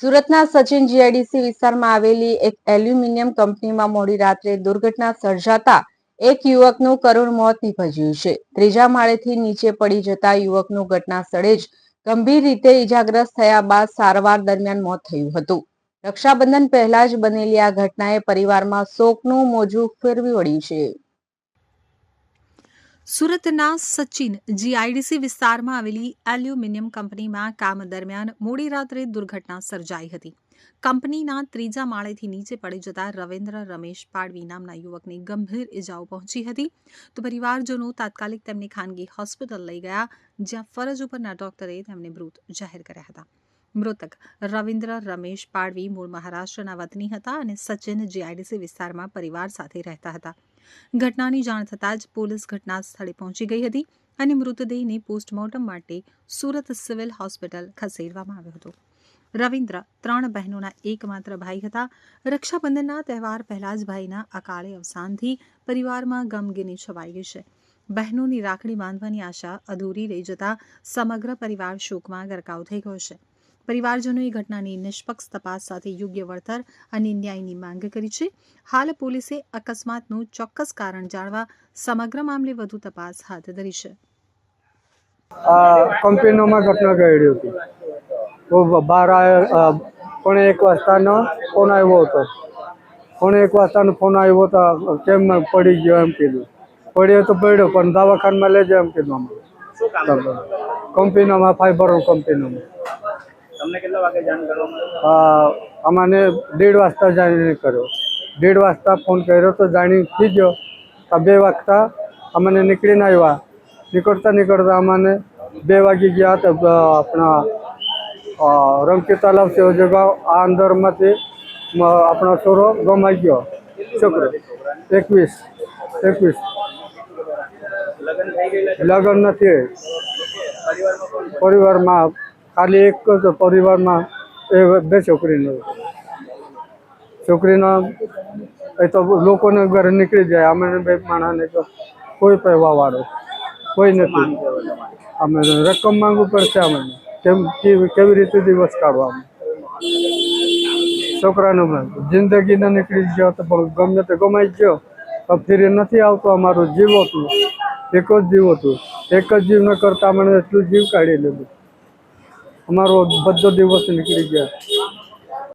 સુરતના સચિન જીઆઈડીસી વિસ્તારમાં આવેલી એક એલ્યુમિનિયમ કંપનીમાં મોડી રાત્રે દુર્ઘટના સર્જાતા એક યુવકનું કરુણ મોત નીપજ્યું છે। ત્રીજા માળેથી નીચે પડી જતા યુવકનું ઘટના સ્થળે જ ગંભીર રીતે ઈજાગ્રસ્ત થયા બાદ સારવાર દરમિયાન મોત થયું હતું। રક્ષાબંધન પહેલા જ બનેલી આ ઘટનાએ પરિવારમાં શોકનું મોજું ફેરવી વળ્યું છે। સુરતના સચિન જીઆઈડીસી વિસ્તારમાં આવેલી એલ્યુમિનિયમ કંપનીમાં કામ દરમિયાન મોડી રાત્રે દુર્ઘટના સર્જાઈ હતી। કંપનીના ત્રીજા માળેથી નીચે પડી જતા રવિન્દ્ર રમેશ પાડવી નામના યુવકને ગંભીર ઇજાઓ પહોંચી હતી, તો પરિવારજનો તાત્કાલિક તેમને ખાનગી હોસ્પિટલ લઈ ગયા, જ્યાં ફરજ ઉપરના ડોક્ટરે તેમને મૃત જાહેર કર્યા હતા। મૃતક રવિન્દ્ર રમેશ પાડવી મૂળ મહારાષ્ટ્રના વતની હતા અને સચિન જીઆઈડીસી વિસ્તારમાં પરિવાર સાથે રહેતા હતા। ઘટનાની જાણ થતાં જ પોલીસ ઘટના સ્થળે પહોંચી ગઈ હતી અને મૃતદેહને પોસ્ટમોર્ટમ માટે સુરત સિવિલ હોસ્પિટલ ખસેડવામાં આવ્યો હતો। રવિન્દ્ર 3 બહેનોના એકમાત્ર ભાઈ હતા। રક્ષાબંધનના તહેવાર પહેલા જ ભાઈના અકાળે અવસાનથી પરિવારમાં ગમગીની છવાઈ ગઈ છે। બહેનોની રાખડી બાંધવાની આશા અધૂરી રહી જતા સમગ્ર પરિવાર શોકમાં ગરકાવ થઈ ગયો છે। પરિવારજનોએ ઘટનાની નિષ્પક્ષ તપાસ સાથે યોગ્ય વળતર અને ન્યાયની માંગ કરી છે। હાલ પોલીસે અકસ્માતનું ચોક્કસ કારણ જાણવા સમગ્ર મામલે વધુ તપાસ હાથ ધરી છે। કંપનીમાં ઘટના ઘડી હતી તો 1:01 વાગ્યાનો ફોન આવ્યો હતો। 1:01 વાગ્યાનો ફોન આવ્યો તો કેમ પડી ગયો એમ કીધું। પડ્યો તો પડ્યો પણ દવાખાનામાં લઈ જાય એમ કીધું। કંપનીમાં ફાઈબર કંપનીમાં તમને કેટલા વાગે જાણ કરવામાં અમને 1:30 વાગ્તા જાણી કર્યો। 1:30 વાગ્તા ફોન કર્યો તો જાણી થઈ ગયો। 2 વાગતા અમને નીકળીને આવ્યા। નીકળતા અમને 2 વાગી ગયા તો આપણા રમકી તલાવ છે જગા આ અંદરમાંથી આપણો છોરો ગમાઈ ગયો। છોકરો 21 લગ્ન નથી। પરિવારમાં ખાલી એક જ પરિવારમાં બે છોકરીનો એ તો લોકોને ઘરે નીકળી જાય। અમે 2 માણસને તો કોઈ પહેવા વાળો કોઈ નથી। અમે રકમ માંગવું પડશે અમને કેવી રીતે દિવસ કાઢવા। છોકરાનો જિંદગીને નીકળી ગયો તો ગમે તે ગમાઈ ગયો તો ફરી નથી આવતો। અમારો જીવ હતું, એક જ જીવ હતું। એક જ જીવ ન કરતા અમને એટલું જીવ કાઢી લીધું। અમારો બધો દિવસ નીકળી ગયા।